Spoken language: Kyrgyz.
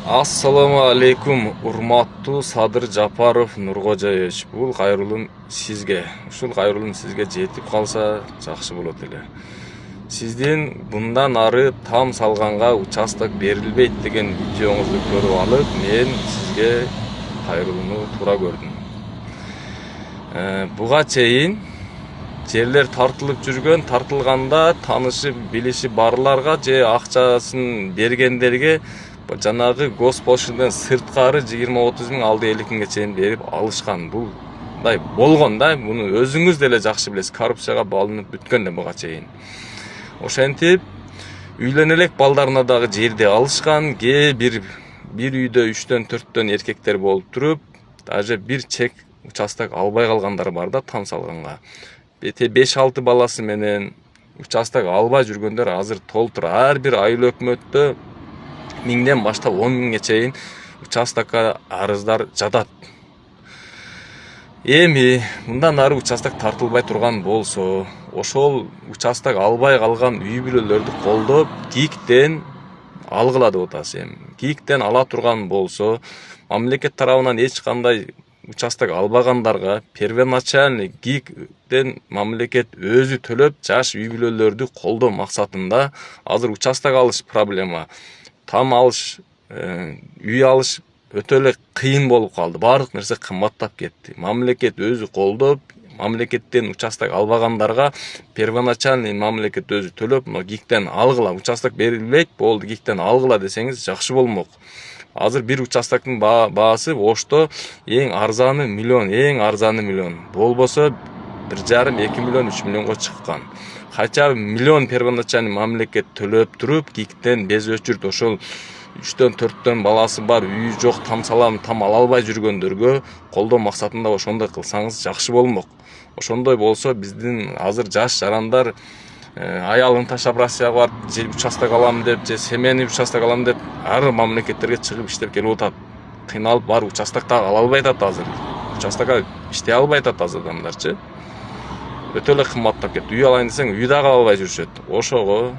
Ассаламу алейкум, урматтуу Садыр Жапаров Нуркожоевич. Бул кайрылым сизге. Ушул кайрылым сизге жетип калса жакшы болот эле. Сиздин bundan ары там салганга участок берилбейт деген видеоңузду көрүп алып, мен сизге кайрылууну туура көрдүм. Буга чейин жерлер тартылып жүргөн, тартылганда танышы билиши барларга же акчасын бергендерге жанагы госпошинден сырткары 20-30 миң алды 50 миңге чейин берип алышкан. Бул болгон да, буну өзүңүз деле жакшы билесиз. Коррупцияга балынып бүткөн да буга чейин. Ошентип үйлөнө элек балдарына дагы жерди алышкан. Бир үйдө 3-4 эркектер болуп туруп, даже бир чек участок албай калгандар бар да там салганга. 5-6 баласы менен участок албай жүргөндөр азыр толтур. Ар бир айыл өкмөттө 1000ден баштап 10 миңге чейин участокко арыздар жатат. Эми мындан ары участок тартылбай турган болсо, ошол участок албай калган үй бүлөлөрдү колдоп, ГИКтен алгыла деп атасыз. ГИКтен ала турган болсо, мамлекет тарабынан эч кандай участок албагандарга первоначальный ГИКтен мамлекет өзү төлөп, жаш үй бүлөлөрдү колдоо максатында азыр участок алыш проблема, там алыш, үй алыш өтө эле кыйын болуп калды. Баардык нерсе кымбаттап кетти. Мамлекет өзү колдоп, мамлекеттен участок албагандарга первоначальный мамлекет өзү төлөп, ГИКтен алгыла, участок берилбейт, болду ГИКтен алгыла десеңиз жакшы болмок. Азыр бир участоктун баасы Ошто эң арзаны миллион, болбосо 1,5-2 миллион, 3 миллионго чыккан. Хотя миллион первоначальный мамлекет төлөп туруп, ГИКтен без өчүрт ошол 3-4 баласы бар, үйү жок, там салам, там ала албай жүргөндөргө колдоо максатында ошондой кылсаңыз жакшы болмок. Ошондой болсо биздин азыр жаш жарандар аялын таштап Россияга барып, же участок алам деп, же семейный участок алам деп, ар мамлекеттерге чыгып иштеп келип атат. Кыйналып бар участокто ала албай атат азыр. Участокко иштей албай атат азыр адамдарчы. Өтө эле кымбаттап кетти. Үй алайын десең, үй дагы ала албай жүрүшөт. Ошого